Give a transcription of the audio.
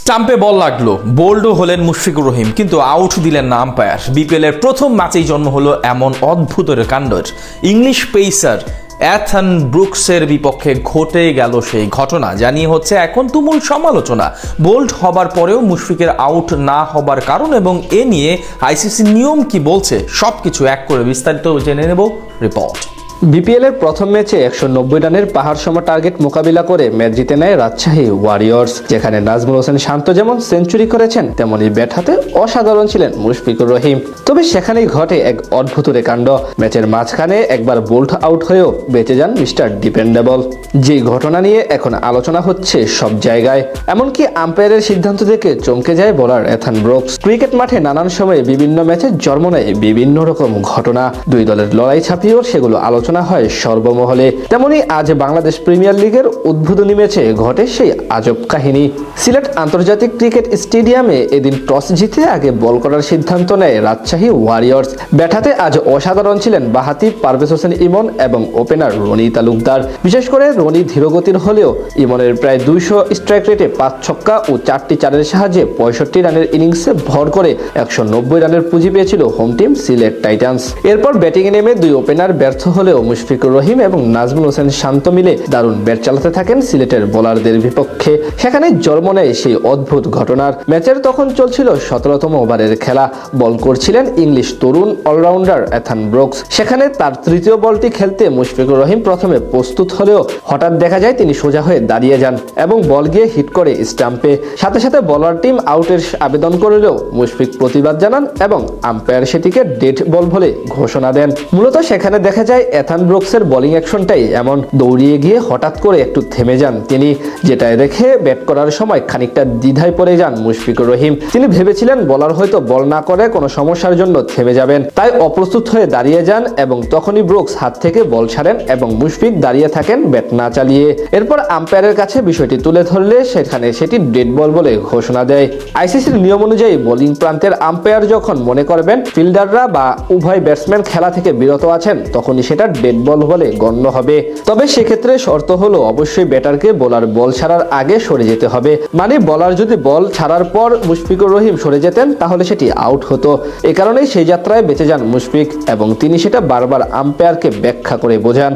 স্টাম্পে বল লাগলো, বোল্ডও হলেন মুশফিকুর রহিম, কিন্তু আউট দিলেন না আম্পায়ার। বিপিএল এর প্রথম ম্যাচেই জন্ম হলো এমন অদ্ভুতের কাণ্ডের। ইংলিশ পেসার অ্যাথন ব্রুকসের বিপক্ষে ঘটে গেল সেই ঘটনা, জানিয়ে হচ্ছে এখন তুমুল সমালোচনা। বোল্ড হবার পরেও মুশফিকের আউট না হবার কারণ এবং এ নিয়ে আইসিসি নিয়ম কি বলছে, সবকিছু এক করে বিস্তারিত জেনে নেব রিপোর্ট। বিপিএল এর প্রথম ম্যাচে 190 রানের পাহাড় সম টার্গেট মোকাবিলা করে ম্যাচ জিতে নেয় রাজশাহী ওয়ারিয়র্স, যেখানে নাজমুল হোসেন শান্ত যেমন সেঞ্চুরি করেছেন, তেমনই ব্যাট হাতে অসাধারণ ছিলেন মুশফিকুর রহিম। তবে সেখানেই ঘটে এক অদ্ভুতুরে কাণ্ড। ম্যাচের মাঝখানে একবার বোল্ট আউট হয়েও বেঁচে যান মিস্টার ডিপেন্ডেবল। যে ঘটনা নিয়ে এখন আলোচনা হচ্ছে সব জায়গায়, এমনকি আম্পায়ারের সিদ্ধান্ত থেকে চমকে যায় বোলার অ্যাথন ব্রুকস। ক্রিকেট মাঠে নানান সময়ে বিভিন্ন ম্যাচে জন্ম নেয় বিভিন্ন রকম ঘটনা, দুই দলের লড়াই ছাপিয়েও সেগুলো আলোচনা হয় সর্বমহলে। তেমনি আজ বাংলাদেশ প্রিমিয়ার লিগের উদ্বোধনী ম্যাচে ঘটে সেই আজব কাহিনী। সিলেট আন্তর্জাতিক ক্রিকেট স্টেডিয়ামে এদিন টস জিতে আগে বল করার সিদ্ধান্ত নেয় রাজশাহী ওয়ারিয়র্স। ব্যাট হাতে আজ অসাধারণ ছিলেন বাঁহাতি পারভেজ হোসেন ইমন এবং ওপেনার রনি তালুকদার। বিশেষ করে রনি ধীরগতির হলেও ইমনের প্রায় 200 স্ট্রাইক রেটে 5 ছক্কা ও 4টি চারের সাহায্যে 65 রানের ইনিংসে ভর করে 190 রানের পুঁজি পেয়েছিল হোম টিম সিলেট টাইটান্স। এরপর ব্যাটিংয়ে নেমে দুই ওপেনার ব্যর্থ হলেও মুশফিকুর রহিম এবং নাজমুল হোসেন শান্ত মিলে দারুণ ব্যাট চালাতে থাকেন সিলেটের বোলারদের বিপক্ষে। সেখানে জন্ম নেয় সেই অদ্ভুত ঘটনার। ম্যাচের তখন চলছিল 17তম ওভারের খেলা। বল করছিলেন ইংলিশ তরুণ অলরাউন্ডার অ্যাথন ব্রুকস। সেখানে তার তৃতীয় বলটি খেলতে মুশফিকুর রহিম প্রথমে প্রস্তুত হলেও হঠাৎ দেখা যায় তিনি সোজা হয়ে দাঁড়িয়ে যান এবং বল গিয়ে হিট করে স্টাম্পে। সাথে সাথে বলার টিম আউটের আবেদন করলেও মুশফিক প্রতিবাদ জানান এবং আম্পায়ার সেটিকে ডেড বল বলে ঘোষণা দেন। মূলত সেখানে দেখা যায় অ্যাথন ব্রুকসের বোলিং অ্যাকশনটাই এমন, দৌড়িয়ে গিয়ে হঠাৎ করে একটু থেমে যান তিনি, যেটা দেখে ব্যাট করার সময় খানিকটা দ্বিধায় পড়ে যান মুশফিকুর রহিম। তিনি ভেবেছিলেন বলার হয়তো বল না করে কোনো সমস্যার জন্য থেমে যাবেন, তাই অপ্রস্তুত হয়ে দাঁড়িয়ে যান এবং তখনই ব্রুকস হাত থেকে বল ছাড়েন এবং মুশফিক দাঁড়িয়ে থাকেন ব্যাট না চালিয়ে। এরপর আম্পায়ারের কাছে বিষয়টি তুলে ধরলে সেখানে সেটি ডেড বল বলে ঘোষণা দেয়। আইসিসির নিয়ম অনুযায়ী বোলিং প্রান্তের আম্পায়ার যখন মনে করবেন ফিল্ডাররা বা উভয় ব্যাটসম্যান খেলা থেকে বিরত আছেন, তখনই সেটা ডেড বল বলে গণ্য হবে। তবে সেক্ষেত্রে শর্ত হলো অবশ্যই ব্যাটারকে বোলার বল ছাড়ার আগে সরে যেতে হবে। মানে বলার যদি বল ছাড়ার পর মুশফিকুর রহিম সরে যেতেন তাহলে সেটি আউট হতো। এ কারণেই সেই যাত্রায় বেঁচে যান মুশফিক এবং তিনি সেটা বারবার আম্পায়ারকে ব্যাখ্যা করে বোঝান।